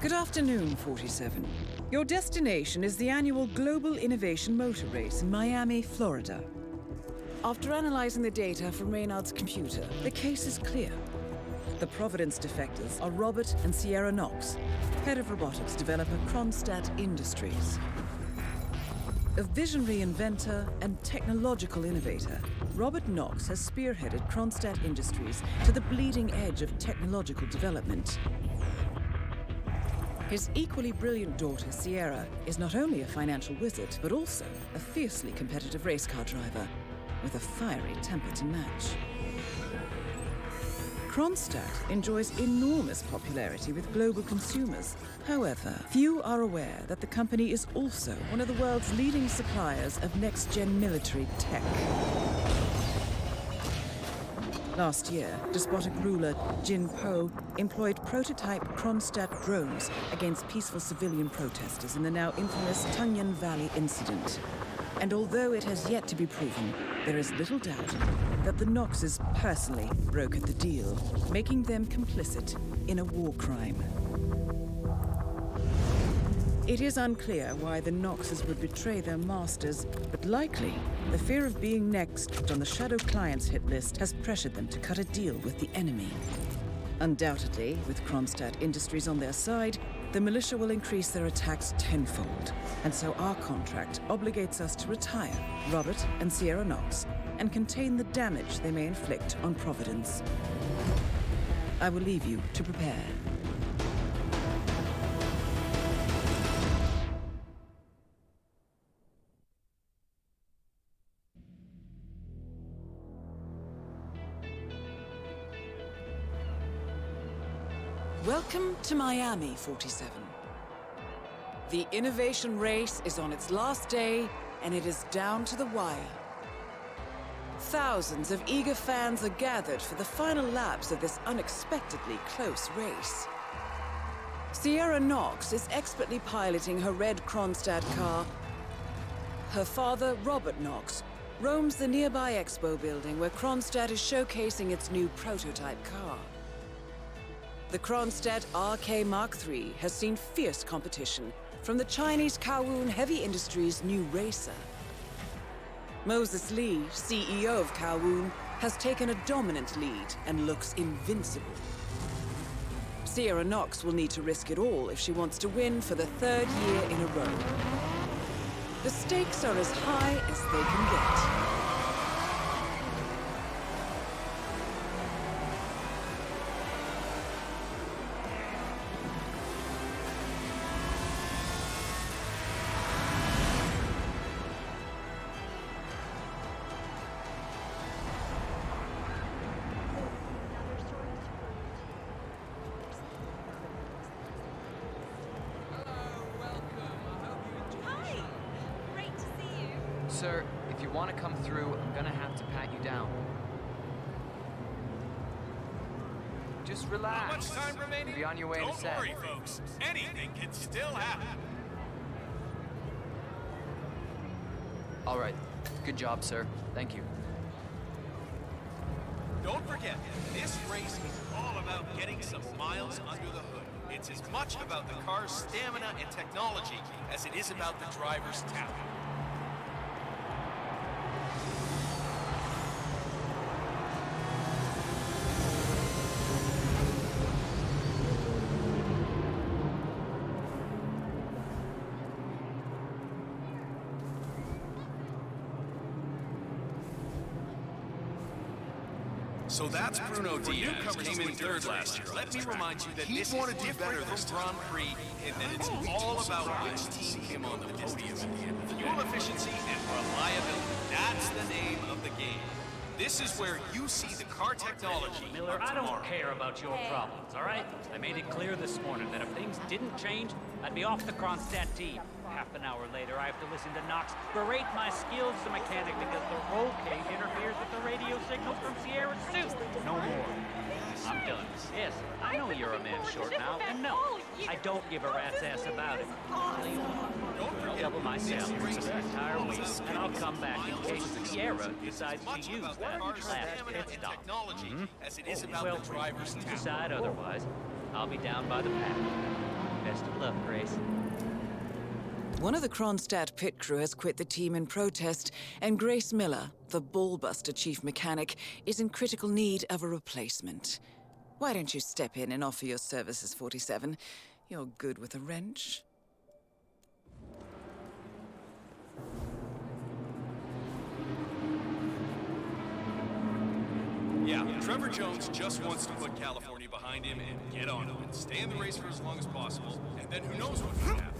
Good afternoon, 47. Your destination is the annual Global Innovation Motor Race in Miami, Florida. After analyzing the data from Reynard's computer, the case is clear. The Providence defectors are Robert and Sierra Knox, head of robotics developer Kronstadt Industries. A visionary inventor and technological innovator, Robert Knox has spearheaded Kronstadt Industries to the bleeding edge of technological development. His equally brilliant daughter, Sierra, is not only a financial wizard, but also a fiercely competitive race car driver with a fiery temper to match. Kronstadt enjoys enormous popularity with global consumers. However, few are aware that the company is also one of the world's leading suppliers of next-gen military tech. Last year, despotic ruler Jin Po employed prototype Kronstadt drones against peaceful civilian protesters in the now infamous Tunyan Valley incident. And although it has yet to be proven, there is little doubt that the Knoxes personally brokered the deal, making them complicit in a war crime. It is unclear why the Knoxes would betray their masters, but likely the fear of being next on the Shadow Clients hit list has pressured them to cut a deal with the enemy. Undoubtedly, with Kronstadt Industries on their side, the militia will increase their attacks tenfold, and so our contract obligates us to retire Robert and Sierra Knox and contain the damage they may inflict on Providence. I will leave you to prepare. Welcome to Miami, 47. The innovation race is on its last day, and it is down to the wire. Thousands of eager fans are gathered for the final laps of this unexpectedly close race. Sierra Knox is expertly piloting her red Kronstadt car. Her father, Robert Knox, roams the nearby expo building where Kronstadt is showcasing its new prototype car. The Kronstadt RK Mark III has seen fierce competition from the Chinese Kowloon Heavy Industries' new racer. Moses Lee, CEO of Kowloon, has taken a dominant lead and looks invincible. Sierra Knox will need to risk it all if she wants to win for the third year in a row. The stakes are as high as they can get. Sir, if you want to come through, I'm gonna have to pat you down. Just relax. Not much time remaining. You'll be on your way in a sec. Don't worry, folks. Anything can still happen. All right. Good job, sir. Thank you. Don't forget, this race is all about getting some miles under the hood. It's as much about the car's stamina and technology as it is about the driver's talent. So that's Bruno Diaz, came in third last year. Let me remind you that this is different from Grand Prix in that it's all about which team came on the podium at the end. Fuel efficiency and reliability, that's the name of the game. This is where you see the car technology. Miller, I don't care about your problems, all right? I made it clear this morning that if things didn't change, I'd be off the Kronstadt team. Half an hour later, I have to listen to Knox berate my skills as a mechanic because the roll cage interferes with the radio signals from Sierra's suit. No more. I'm done. Yes, I know you're a man short now, and no, I don't give a rat's ass about it. I'll double my salary for the entire week, and I'll come back in case Sierra decides to use that last pit stop. As it is about Well, the driver's if you talent. decide otherwise, I'll be down by the path. Best of luck, Grace. One of the Kronstadt pit crew has quit the team in protest, and Grace Miller, the ballbuster chief mechanic, is in critical need of a replacement. Why don't you step in and offer your services, 47? You're good with a wrench. Yeah, Trevor Jones just wants to put California behind him and get on and stay in the race for as long as possible, and then who knows what could happen.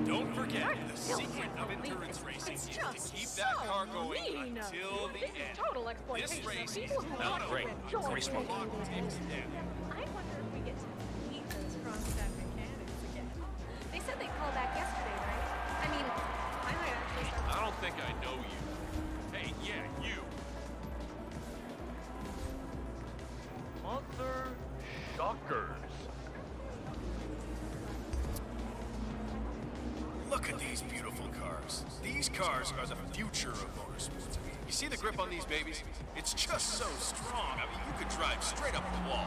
Don't forget, the secret of endurance racing is to keep that car going until the end. Total exploitation. This race of is people who not want over to enjoy until the racing. clock ticks down. I wonder if we get to meet those Kronstadt mechanics again. They said they'd call back yesterday, right? I mean, I might actually start. I don't think I know you. Hey, yeah, you. Mother shockers. Look at these beautiful cars. These cars are the future of motorsports. You see the grip on these babies? It's just so strong. I mean, you could drive straight up the wall.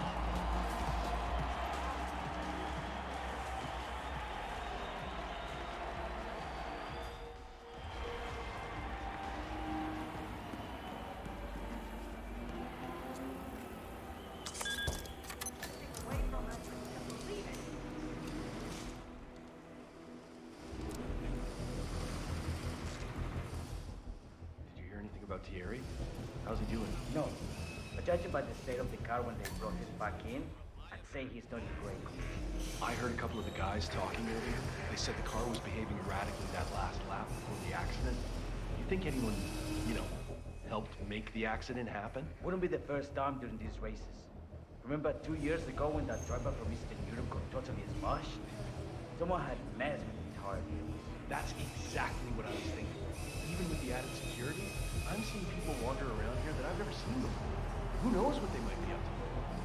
About Thierry? How's he doing? No. But judging by the state of the car when they brought him back in, I'd say he's not in great condition. I heard a couple of the guys talking earlier. They said the car was behaving erratically that last lap before the accident. You think anyone, helped make the accident happen? Wouldn't be the first time during these races. Remember 2 years ago when that driver from Eastern Europe got totally smashed? Someone had messed with the tire wheels. That's exactly what I was thinking. Even with the added security, I'm seeing people wander around here that I've never seen before. Who knows what they might be up to?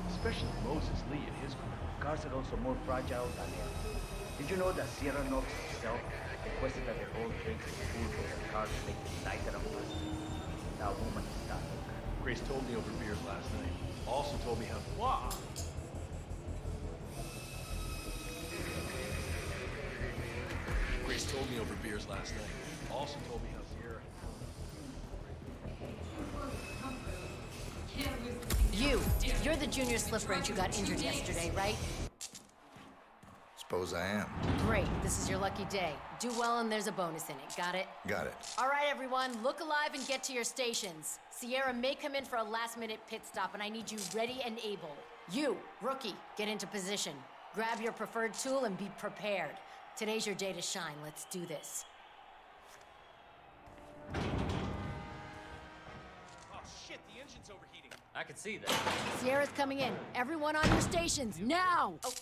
Especially Moses Lee and his crew. Cars are also more fragile than air. Did you know that Sierra Knox herself requested that the whole drink is full for the car to make it lighter and faster? That woman is that look. Grace told me over beers last night. Also told me how... Wow! Grace told me over beers last night. Also told me how Sierra... You're the junior slip wrench who got injured yesterday, right? Suppose I am. Great, this is your lucky day. Do well and there's a bonus in it, got it? Got it. All right, everyone, look alive and get to your stations. Sierra may come in for a last-minute pit stop, and I need you ready and able. You, rookie, get into position. Grab your preferred tool and be prepared. Today's your day to shine. Let's do this. Oh shit, the engine's overheating. I could see that. Sierra's coming in. Everyone on your stations, now! Oh.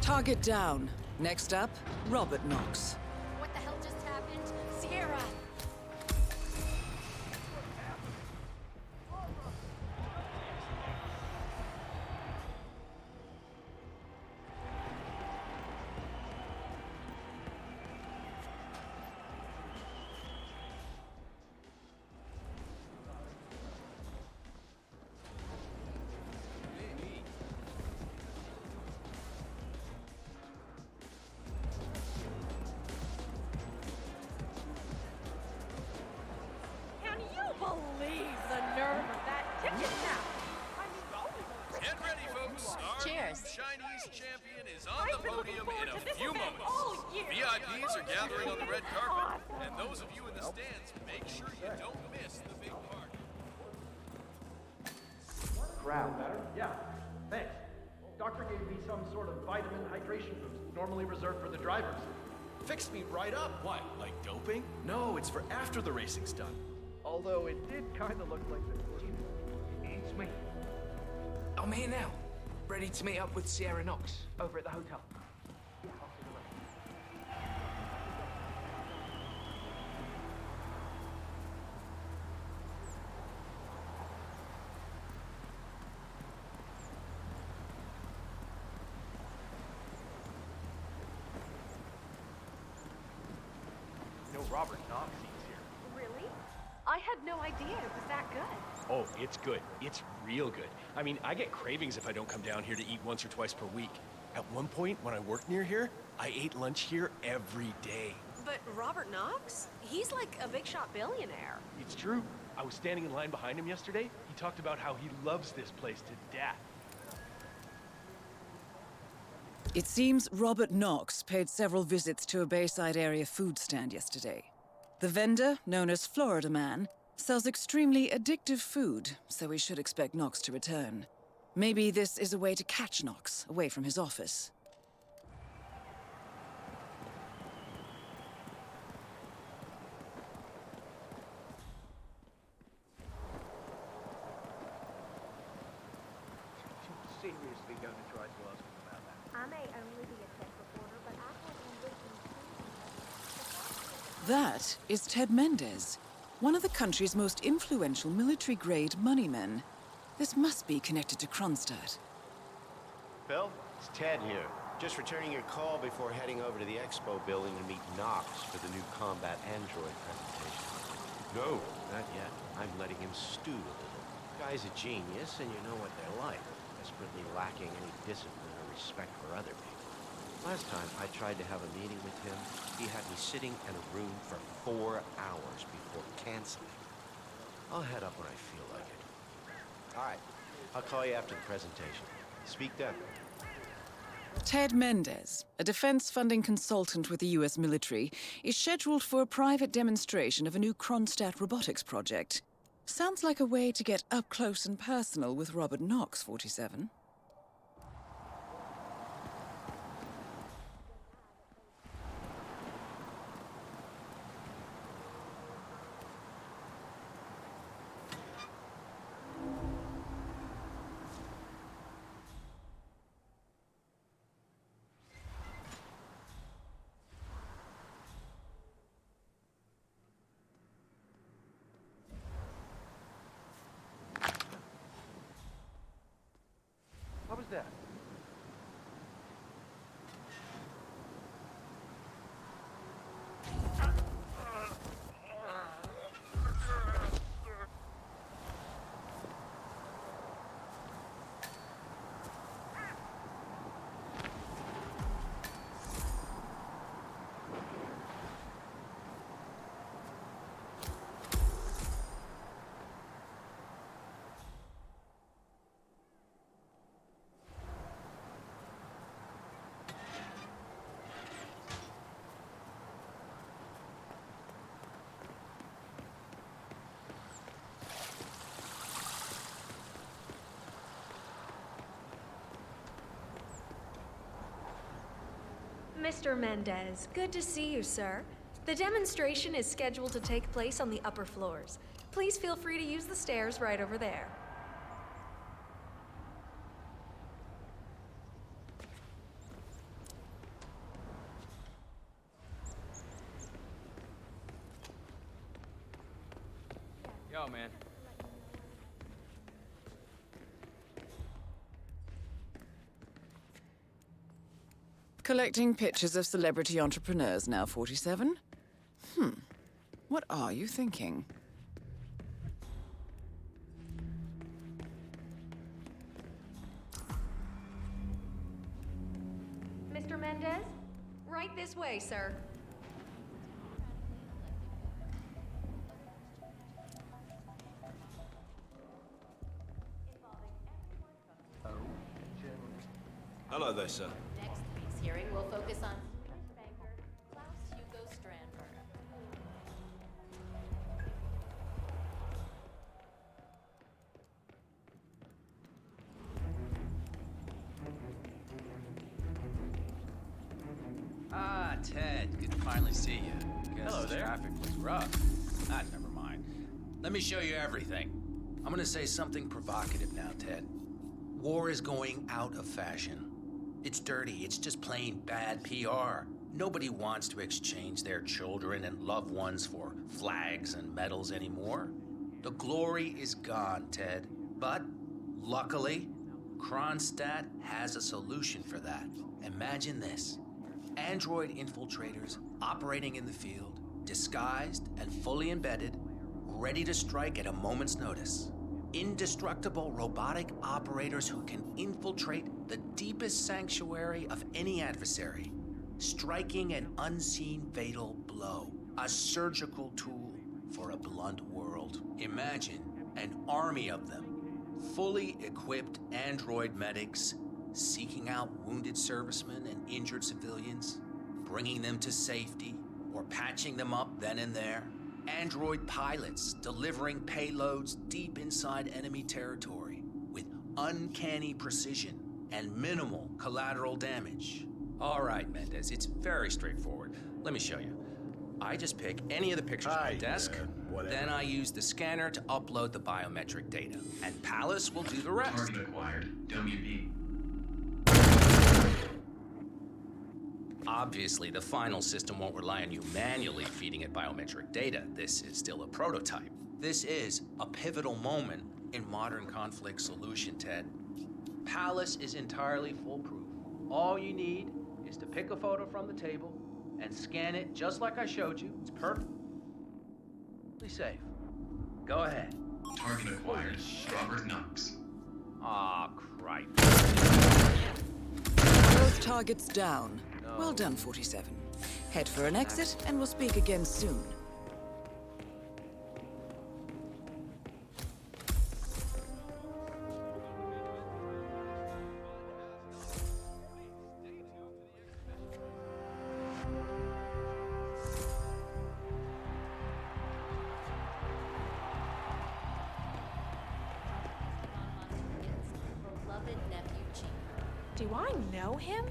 Target down. Next up, Robert Knox. What the hell just happened? Sierra! Can you believe the nerve of that ticket now? Get ready, folks. Our Cheers. new Chinese champion is on I've the been looking podium forward in to a this few event moments. all year. VIPs are gathering on the red carpet, and those of you in the stands, make sure you don't miss the big party. Crap. Better? Yeah. Thanks. Doctor gave me some sort of vitamin hydration boost, normally reserved for the drivers. Fixed me right up. What, like doping? No, it's for after the racing's done. Although it did kind of look like the... It's me. I'm here now, ready to meet up with Sierra Knox over at the hotel. Yeah, I'll see you later. You know, Robert Knox eats here. Really? I had no idea it was that good. Oh, it's good. It's real good. I mean, I get cravings if I don't come down here to eat once or twice per week. At one point, when I worked near here, I ate lunch here every day. But Robert Knox? He's like a big shot billionaire. It's true. I was standing in line behind him yesterday. He talked about how he loves this place to death. It seems Robert Knox paid several visits to a Bayside area food stand yesterday. The vendor, known as Florida Man, sells extremely addictive food, so we should expect Knox to return. Maybe this is a way to catch Knox away from his office. Seriously going to try to ask him about that? I may only be a tech reporter, but I have ambitions. That is Ted Mendez, one of the country's most influential military-grade moneymen. This must be connected to Kronstadt. Phil, it's Ted here. Just returning your call before heading over to the expo building to meet Knox for the new combat android presentation. No, not yet. I'm letting him stew a little. Guy's a genius, and you know what they're like. Desperately lacking any discipline or respect for other people. Last time I tried to have a meeting with him, he had me sitting in a room for 4 hours before canceling. I'll head up when I feel like it. All right, I'll call you after the presentation. Speak then. Ted Mendez, a defense funding consultant with the US military, is scheduled for a private demonstration of a new Kronstadt robotics project. Sounds like a way to get up close and personal with Robert Knox, 47. What was that? Mr. Mendez, good to see you, sir. The demonstration is scheduled to take place on the upper floors. Please feel free to use the stairs right over there. Yo, man. Collecting pictures of celebrity entrepreneurs now, 47? What are you thinking? Mr. Mendez? Right this way, sir. Hello there, sir. Next week's hearing will focus on Swedish banker Klaus Hugo Strandberg. Ah, Ted. Good to finally see you. Guess Hello there. traffic was rough. Ah, never mind. Let me show you everything. I'm gonna say something provocative now, Ted. War is going out of fashion. It's dirty, it's just plain bad PR. Nobody wants to exchange their children and loved ones for flags and medals anymore. The glory is gone, Ted. But, luckily, Kronstadt has a solution for that. Imagine this. Android infiltrators operating in the field, disguised and fully embedded, ready to strike at a moment's notice. Indestructible robotic operators who can infiltrate the deepest sanctuary of any adversary, striking an unseen fatal blow, a surgical tool for a blunt world. Imagine an army of them, fully equipped android medics, seeking out wounded servicemen and injured civilians, bringing them to safety, or patching them up then and there. Android pilots delivering payloads deep inside enemy territory with uncanny precision and minimal collateral damage. All right, Mendez, it's very straightforward. Let me show you. I just pick any of the pictures on my desk, then I use the scanner to upload the biometric data, and Palace will do the rest. Target acquired. WB. Obviously, the final system won't rely on you manually feeding it biometric data. This is still a prototype. This is a pivotal moment in modern conflict solution, Ted. Palace is entirely foolproof. All you need is to pick a photo from the table and scan it just like I showed you. It's perfectly safe. Go ahead. Target acquired. Robert Knox. Aw, cripe. Both targets down. Well done, 47. Head for an exit, and we'll speak again soon. Beloved nephew, Chief. Do I know him?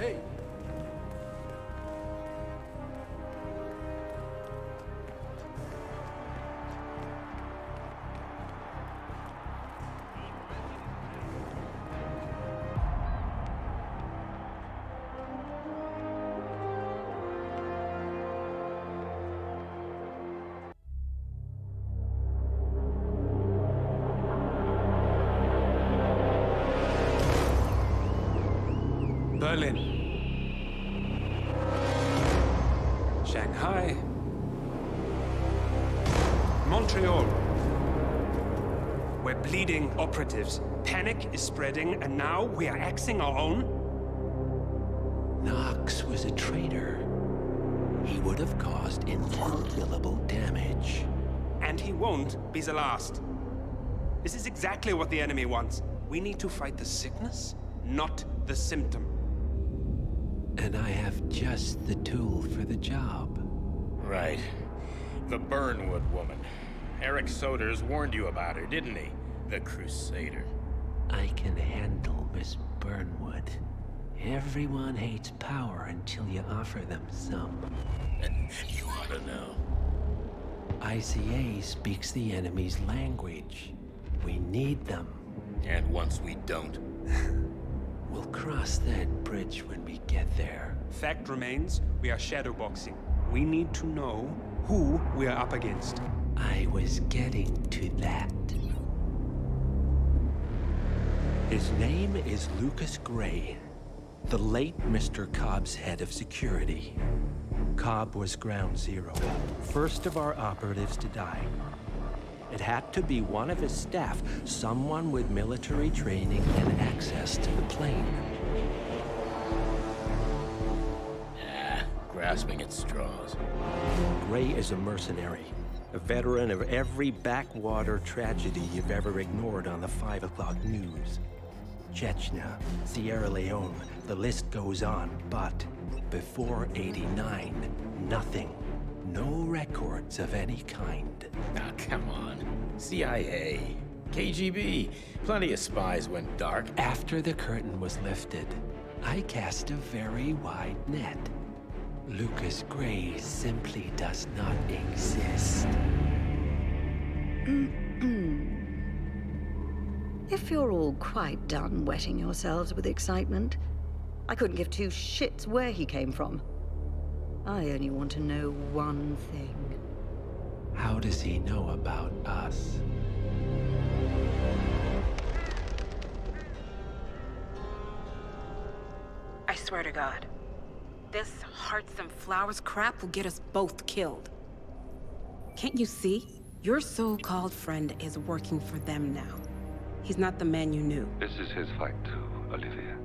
Hey! Berlin. Shanghai. Montreal. We're bleeding operatives. Panic is spreading, and now we are axing our own? Knox was a traitor. He would have caused incalculable damage. And he won't be the last. This is exactly what the enemy wants. We need to fight the sickness, not the symptom. And I have just the tool for the job. Right. The Burnwood woman. Eric Soders warned you about her, didn't he? The Crusader. I can handle Miss Burnwood. Everyone hates power until you offer them some. You ought to know. ICA speaks the enemy's language. We need them. And once we don't? We'll cross that bridge when we get there. Fact remains, we are shadowboxing. We need to know who we are up against. I was getting to that. His name is Lucas Gray, the late Mr. Cobb's head of security. Cobb was ground zero, first of our operatives to die. It had to be one of his staff, someone with military training and access to the plane. Grasping at straws. Gray is a mercenary, a veteran of every backwater tragedy you've ever ignored on the 5 o'clock news. Chechnya, Sierra Leone, the list goes on, but before '89, nothing. No records of any kind. Ah, come on. CIA, KGB, plenty of spies went dark. After the curtain was lifted, I cast a very wide net. Lucas Gray simply does not exist. If you're all quite done wetting yourselves with excitement, I couldn't give two shits where he came from. I only want to know one thing. How does he know about us? I swear to God, this hearts and flowers crap will get us both killed. Can't you see? Your so-called friend is working for them now. He's not the man you knew. This is his fight too, Olivia.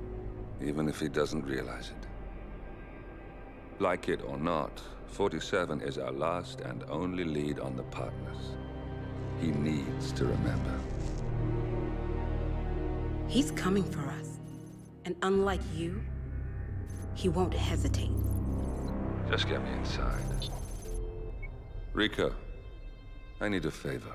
Even if he doesn't realize it. Like it or not, 47 is our last and only lead on the partners. He needs to remember. He's coming for us. And unlike you, he won't hesitate. Just get me inside. Rico, I need a favor.